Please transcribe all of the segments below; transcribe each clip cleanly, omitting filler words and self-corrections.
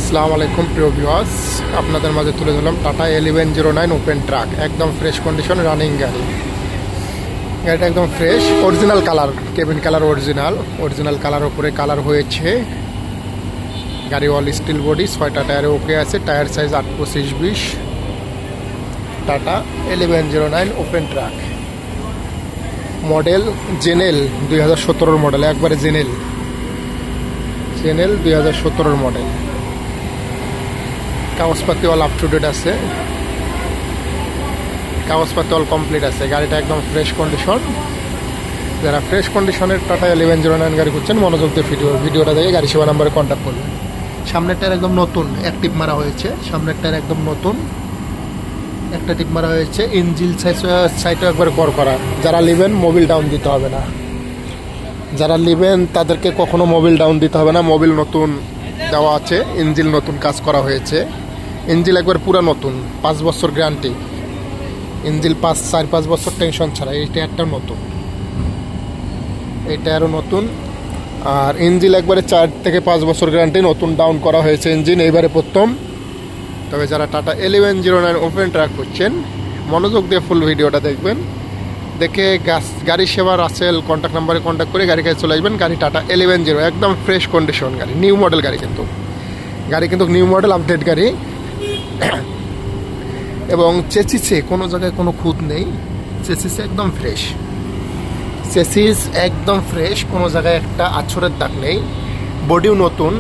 আসসালামু আলাইকুম প্রিয় ভিউয়ার্স, আপনাদের মাঝে তুলে ধরলাম টাটা 1109 ওপেন ট্রাক। একদম ফ্রেশ কন্ডিশন রানিং গাড়ি। গাড়িটা একদম fresh, original colour, cabin colour original colour উপরে কালার হয়েছে। গাড়ি অল স্টিল বডি, 6টা টায়ারে ওকে আছে। Tyre size 8/25/20। Tata 1109 open truck, model জেনেল 2017 মডেল, একবারে জেনেল 2017 মডেল। কাগজপাতি অল আপ টু ডেট আছে, কাগজপাতি অল কমপ্লিট আছে। গাড়িটা একদম ফ্রেশ কন্ডিশন। যারা ফ্রেশ কন্ডিশনের টাটা 1109 গাড়ি করছেন, মনোযোগ দিয়ে ভিডিওটা দেখে গাড়ি সেবা নাম্বারে কন্ট্যাক্ট করবেন। সামনের টায়ার একদম নতুন, এক টিপ মারা হয়েছে। সামনের টায়ার একদম নতুন, একটা টিপ মারা হয়েছে। ইঞ্জিল সাইডটা একবার করা। যারা নেবেন মোবিল ডাউন দিতে হবে না, যারা নেবেন তাদেরকে কখনো মোবিল ডাউন দিতে হবে না। মোবিল নতুন দেওয়া আছে, ইঞ্জিল নতুন কাজ করা হয়েছে। ইঞ্জিল একবার পুরো নতুন, 5 বছর গ্যারান্টি। ইঞ্জিল 4-5 বছর টেনশন ছাড়া। এই টায়ারটাও নতুন, এই টায়ারও নতুন। আর ইঞ্জিল একবারে 4 থেকে 5 বছর গ্যারান্টি, নতুন ডাউন করা হয়েছে ইঞ্জিন এইবারে প্রথম। তবে যারা টাটা 1109 ওপেন ট্রাক করছেন, মনোযোগ দিয়ে ফুল ভিডিওটা দেখবেন। দেখে গাড়ি সেবা রাসেল কন্ট্যাক্ট নাম্বারে কন্ট্যাক্ট করে গাড়ি কাছে চলে আসবেন। গাড়ি টাটা 1109, একদম ফ্রেশ কন্ডিশন গাড়ি, নিউ মডেল গাড়ি। কিন্তু নিউ মডেল, আপডেট গাড়ি। এবং চেসিসে কোনো জায়গায় কোনো খুঁত নেই। চেসিসে একদম ফ্রেশ, চেসিস একদম ফ্রেশ, কোনো জায়গায় একটা আছরের দাগ নেই। বডিও নতুন,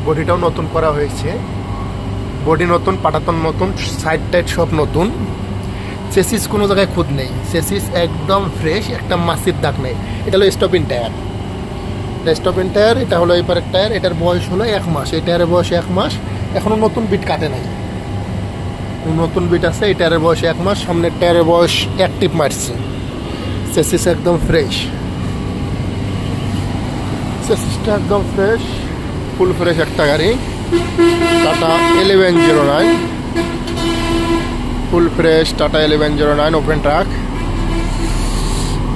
বডিটাও নতুন করা হয়েছে। বডি নতুন, পাটাতন নতুন, সাইড টাইড সব নতুন। চেসিস কোনো জায়গায় খুঁত নেই, চেসিস একদম ফ্রেশ, একটা মাসির দাগ নেই। এটা হলো স্টপিং টায়ার, এটা স্টপিং টায়ার। এটা হলো এবারের টায়ার। এটার বয়স হলো 1 মাস, এই টায়ারের বয়স 1 মাস। এখনও নতুন বিট কাটে নাই, নতুন বিট আছে। এই টায়ারের বয়স 1 মাস। সামনের টায়ারের বয়স 1 টিপ মারছে। চেসিস একদম ফ্রেশ, চেসিসটা একদম ফ্রেশ, ফুল ফ্রেশ একটা গাড়ি। Tata 1109 full fresh, tata 1109 open truck.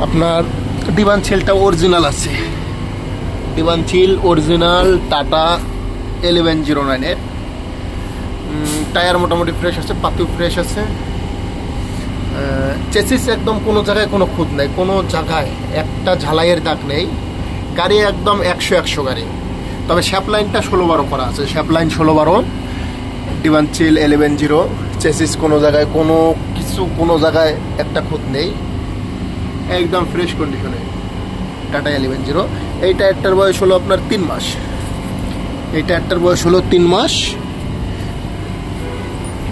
আপনার ডিবান ছিলটা অরিজিনাল আছে, ডিবান ছিল অরিজিনাল টাটা 1109-এর। টায়ার মোটামুটি ফ্রেশ আছে, পাতিও ফ্রেশ আছে। চেসিস একদম কোনো জায়গায় কোনো খুঁত নেই, কোনো জায়গায় একটা ঝালাইয়ের দাগ নেই। গাড়ি একদম 100 গাড়ি। তবে শ্যাপ লাইনটা 16-12 করা আছে, শ্যাপ লাইন 16-12। ডিবান ছিল 11-0। চেসিস কোনো জায়গায় কোনো কিছু, কোনো জায়গায় একটা খুঁত নেই, একদম ফ্রেশ কন্ডিশনে টাটা 11-0। এই টায়ারটার বয়স হলো আপনার 3 মাস, এই টায়ারটার বয়স হলো 3 মাস।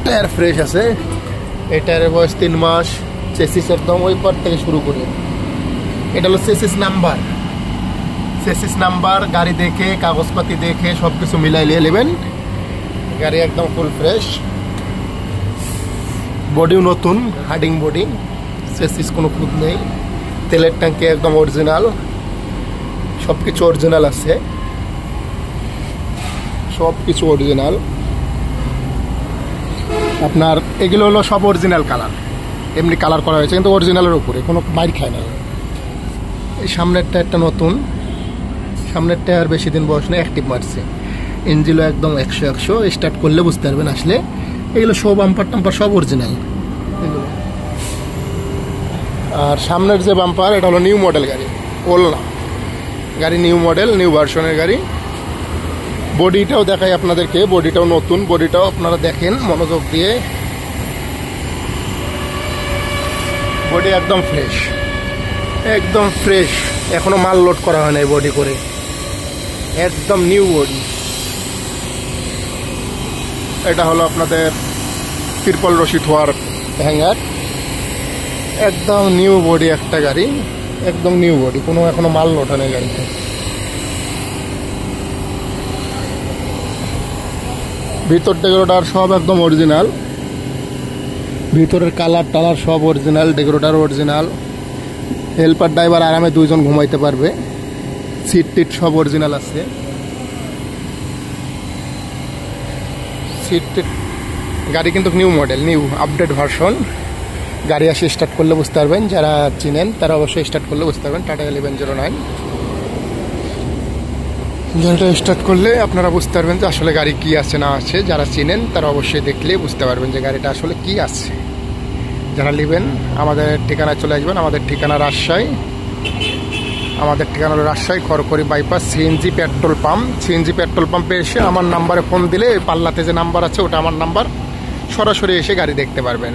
টায়ার ফ্রেশ আছে, এই টায়ারের বয়স 3 মাস। চেসিস একদম ওই পার থেকে শুরু করে। এটা হলো চেসিস নাম্বার, চেসিস নাম্বার। গাড়ি দেখে, কাগজপাতি দেখে সব কিছু মিলাইলিয়ে নেবেন। গাড়ি একদম ফুল ফ্রেশ, বডিও নতুন, হার্ডিং বডি। চেসিস কোনো খুঁত নেই। তেলের ট্যাঙ্কি একদম অরিজিনাল, সব কিছু অরিজিনাল আছে, সব কিছু অরিজিনাল। আপনার এগুলো হলো সব অরিজিনাল কালার, এমনি কালার করা হয়েছে, কিন্তু অরিজিনালের উপরে কোনো বাইর খায় না। এই সামনের টায়ারটা নতুন, সামনের টায়ার বেশি দিন বয়স নেই, অ্যাক্টিভ মারছে। ইঞ্জিনও একদম 100 স্টার্ট করলে বুঝতে পারবেন আসলে। এগুলো সব বাম্পার টাম্পার সব অরিজিনাল এগুলো। আর সামনের যে বাম্পার, এটা হলো নিউ মডেল গাড়ি, ওল্ড না গাড়ি, নিউ মডেল, নিউ ভার্সনের গাড়ি। বডিটাও দেখাই আপনাদেরকে, বডিটাও নতুন, বডিটাও আপনারা দেখেন মনোযোগ দিয়ে। বডি একদম ফ্রেশ, একদম ফ্রেশ, এখনো মাল লোড করা হয় না এই বডি করে, একদম নিউ বডি। এটা হলো আপনাদের তিরপল রশি থোয়ার হ্যাঙ্গার, একদম নিউ বডি একটা গাড়ি, একদম নিউ বডি, কোনো এখনো মাল লোড হয় না গাড়িতে। ভিতর ডেকোরেটর সব একদম অরিজিনাল, ভিতরের কালার টালার সব original, decorator original. Helper driver আরামে 2 জন ঘুমাইতে পারবে। সিট টিট সব অরিজিনাল আছে, সিট টিট। গাড়ি কিন্তু new model, new update version. গাড়ি আসে স্টার্ট করলে বুঝতে পারবেন, যারা চিনেন তারা অবশ্যই স্টার্ট করলে বুঝতে পারবেন। টাটা 1109 গাড়িটা স্টার্ট করলে আপনারা বুঝতে পারবেন যে আসলে গাড়ি কি আছে না আছে। যারা চিনেন তারা অবশ্যই দেখলে বুঝতে পারবেন যে গাড়িটা আসলে কি আছে। যারা নেবেন আমাদের ঠিকানায় চলে আসবেন। আমাদের ঠিকানা রাজশাহী। আমাদের ঠিকানা হলো Rajshahi Khorkhori bypass CNG petrol pump. CNG petrol পাম্পে এসে আমার নাম্বারে ফোন দিলে পাল্লাতে যে নাম্বার আছে ওটা আমার নাম্বার, সরাসরি এসে গাড়ি দেখতে পারবেন।